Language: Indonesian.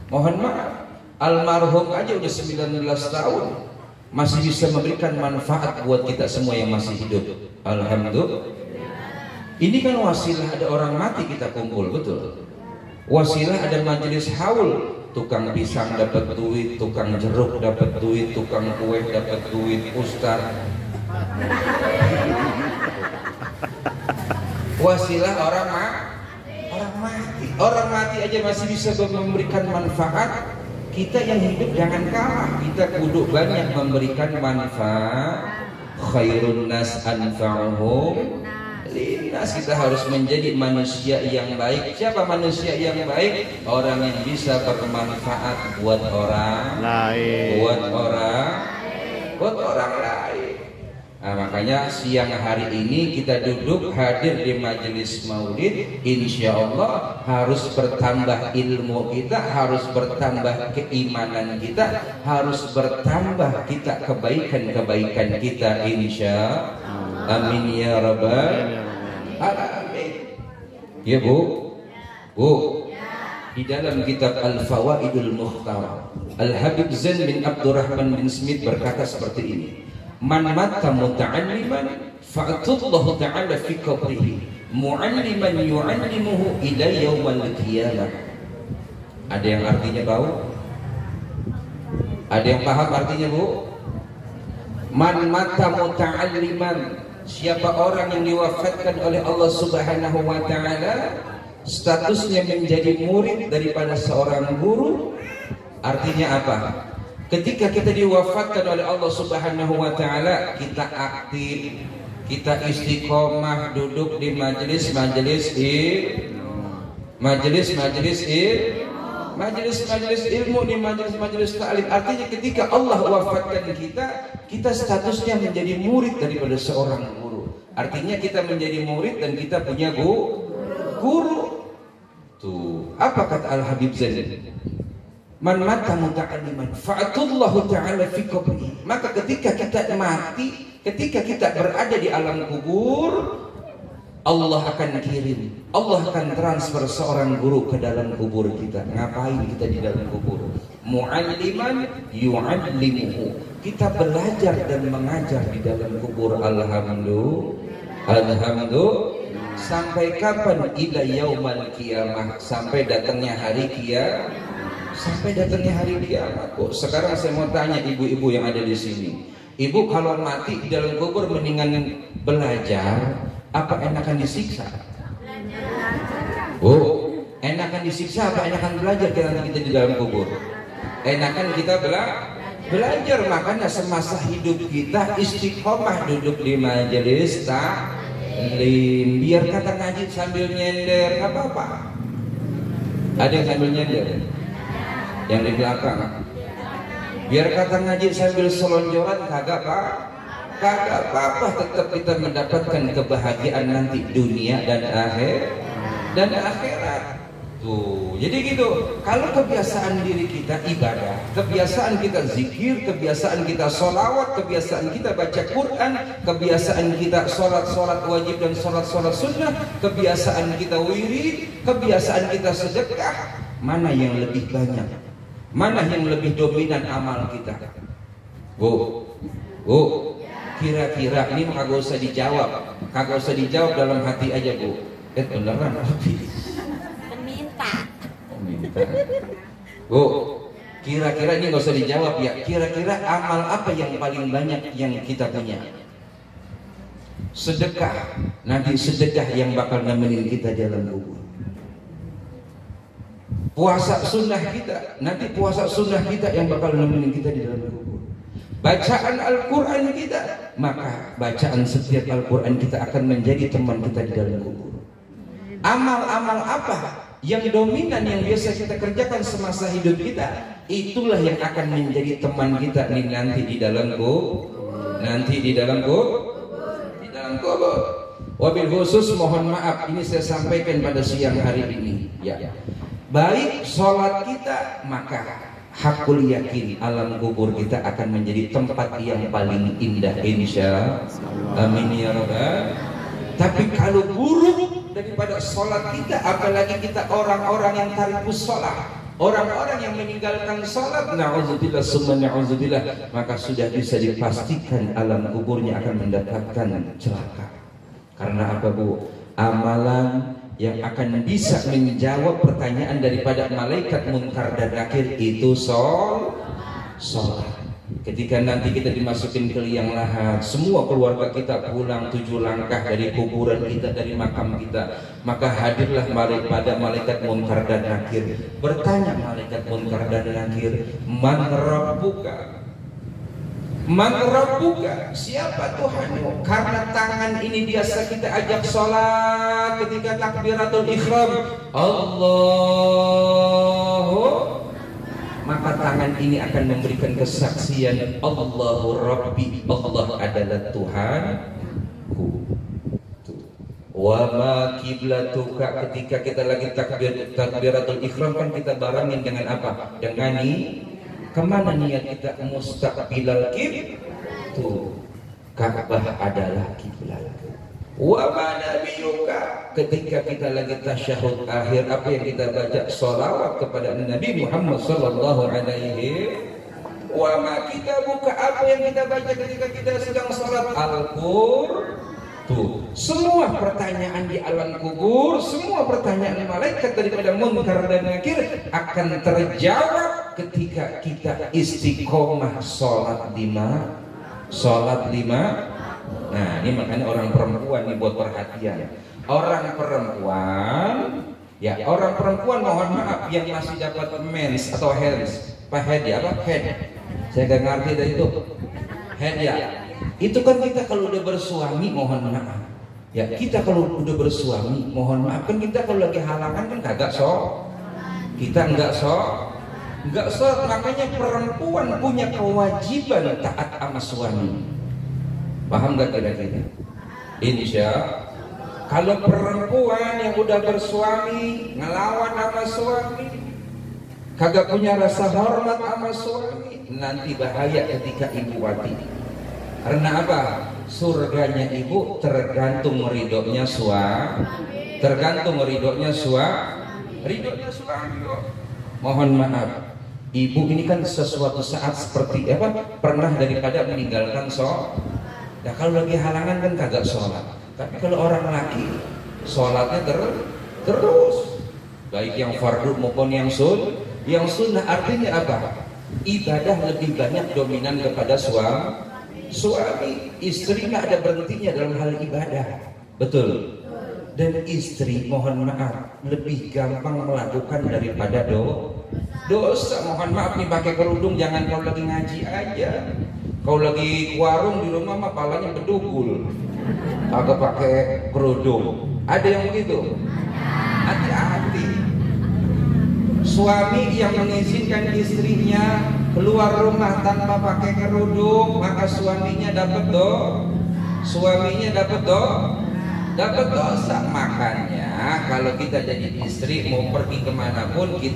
Mohon maaf, almarhum aja udah 19 tahun masih bisa memberikan manfaat buat kita semua yang masih hidup. Alhamdulillah. Ini kan wasilah ada orang mati kita kumpul, betul. Wasilah ada majelis haul, tukang pisang dapat duit, tukang jeruk dapat duit, tukang kue dapat duit, ustaz. Wasilah orang mati. Orang mati aja masih bisa memberikan manfaat. Kita yang hidup jangan kalah. Kita kudu banyak memberikan manfaat. Khairun nas anfa'uhum linnas. Kita harus menjadi manusia yang baik. Siapa manusia yang baik? Orang yang bisa bermanfaat buat orang lain. Buat orang lain. Nah, makanya siang hari ini kita duduk hadir di majelis maulid, insya Allah harus bertambah ilmu kita, harus bertambah keimanan kita, harus bertambah kita kebaikan kita, insya Allah. Amin ya rabbal alamin. Ya Bu, di dalam kitab Al-Fawaidul Mukhtar, Al-Habib Zain bin Abdurrahman bin Smith berkata seperti ini: man mata muta'alliman fa'atullahu ta'ala fi qabrihi mu'alliman yu'allimuhu ila yawmal qiyamah. Ada yang artinya tahu? Ada yang paham artinya, Bu? Man mata muta'alliman, siapa orang yang diwafatkan oleh Allah Subhanahu wa taala statusnya menjadi murid daripada seorang guru. Artinya apa? Ketika kita diwafatkan oleh Allah Subhanahu wa taala, kita aktif, kita istiqomah duduk di majelis ilmu, di majelis ta'lim. Artinya ketika Allah wafatkan kita statusnya menjadi murid daripada seorang guru. Artinya kita menjadi murid dan kita punya guru. Tuh, apa kata Al-Habib Zain? Man mata muta'alliman fa'atullahu ta'ala fi qabrihi. Maka ketika kita mati, ketika kita berada di alam kubur, Allah akan kirim, Allah akan transfer seorang guru ke dalam kubur kita. Ngapain kita di dalam kubur? Mu'alliman yu'allimuhu. Kita belajar dan mengajar di dalam kubur. Alhamdulillah. Sampai kapan? Ila yaumal qiyamah. Sampai datangnya hari kiamat. Sampai datangnya hari kiamat. Oh, sekarang saya mau tanya ibu-ibu yang ada di sini. Ibu kalau mati di dalam kubur mendingan belajar apa enakan disiksa? Oh, enakan disiksa apa enakan belajar kita di dalam kubur? Enakan kita belajar. Makanya semasa hidup kita istiqomah duduk di majelis taklim. Biar kata ngaji sambil nyender, nggak apa-apa. Ada yang sambil nyender? Yang di belakang. Biar kata ngaji sambil selonjoran, kagak apa-apa. Tetap kita mendapatkan kebahagiaan nanti dunia dan akhirat. Tuh, jadi gitu. Kalau kebiasaan diri kita ibadah, kebiasaan kita zikir, kebiasaan kita sholawat, kebiasaan kita baca Quran, kebiasaan kita sholat wajib dan sholat sunnah, kebiasaan kita wirid, kebiasaan kita sedekah, mana yang lebih banyak? Mana yang lebih dominan amal kita? Bu, kira-kira ini kagak usah dijawab dalam hati aja, Bu. Beneran minta. Bu, kira-kira ini nggak usah dijawab ya. Kira-kira amal apa yang paling banyak yang kita punya? Sedekah. Nanti sedekah yang bakal nemenin kita dalam kubur. Puasa sunnah kita, nanti puasa sunnah kita yang bakal nemenin kita di dalam kubur. Bacaan Al-Quran kita, maka bacaan setiap Al-Quran kita akan menjadi teman kita di dalam kubur. Amal-amal apa yang dominan yang biasa kita kerjakan semasa hidup kita, itulah yang akan menjadi teman kita nih nanti di dalam kubur. Di dalam kubur. Wabil khusus mohon maaf, ini saya sampaikan pada siang hari ini ya. Baik sholat kita, maka hakul yakin alam kubur kita akan menjadi tempat yang paling indah, insya Allah. Amin ya rabbal. Tapi kalau buruk daripada sholat kita, apalagi kita orang-orang yang tarikus sholat, Orang-orang yang meninggalkan sholat, na'udzubillah summa na'udzubillah, maka sudah bisa dipastikan alam kuburnya akan mendapatkan celaka. Karena apa, Bu? Amalan yang akan bisa menjawab pertanyaan daripada malaikat munkar dan nakir itu sholat. Ketika nanti kita dimasukin ke liang lahat, semua keluarga kita pulang 7 langkah dari kuburan kita, dari makam kita, maka hadirlah malaikat munkar dan nakir. Bertanya malaikat munkar dan nakir, man rabbuka? Man rabbuka? Siapa Tuhanmu? Karena tangan ini biasa kita ajak sholat ketika takbiratul ihram, Allahu, maka tangan ini akan memberikan kesaksian Allahu Rabbi, Allah adalah Tuhanku. Wa ma kiblatuka, ketika kita lagi takbiratul ihram kan kita barengin dengan apa? Dengan kemana niat kita? Mustaqbilal tuh, Ka'bah adalah kiblat. Wa ma nabiyuka, ketika kita lagi tasyahud akhir, apa yang kita baca? Sholawat kepada Nabi Muhammad sallallahu alaihi. Wa ma kita buka, apa yang kita baca ketika kita sedang sholat? Al-Qur'an. Tuh, semua pertanyaan di alam kubur, semua pertanyaan malaikat daripada munkar dan nakir akan terjawab ketika kita istiqomah sholat lima. Nah, ini makanya orang perempuan nih buat perhatian. Orang perempuan mohon maaf yang masih dapat mens atau hands, head ya, apa head? Saya gak ngerti dari itu. Head ya. Itu kan kita kalau udah bersuami, mohon maaf. Ya, kita kalau udah bersuami, mohon maaf, kan kita kalau lagi halangan kan kagak kita enggak makanya perempuan punya kewajiban taat sama suami. Paham gak kira-kira? Insya kalau perempuan yang udah bersuami ngelawan sama suami, kagak punya rasa hormat sama suami, nanti bahaya ketika ibu mati. Karena apa? Surganya ibu tergantung ridhonya suami. Ridhonya suami. Mohon maaf, ibu ini kan sesuatu saat seperti apa? Pernah daripada meninggalkan sholat. Nah, kalau lagi halangan kan kagak sholat. Tapi kalau orang laki sholatnya terus, baik yang fardu maupun yang sunnah. Artinya apa? Ibadah lebih banyak dominan kepada suami. Istri nggak ada berhentinya dalam hal ibadah, betul. Dan istri, mohon maaf, lebih gampang melakukan daripada dosa. Mohon maaf nih, pakai kerudung jangan kalau lagi ngaji aja. Kau lagi warung di rumah mah palanya bedugul, agak pakai kerudung. Ada yang begitu? Hati-hati. Suami yang mengizinkan istrinya keluar rumah tanpa pakai kerudung, maka suaminya dapat dosa. Makanya kalau kita jadi istri mau pergi kemanapun kita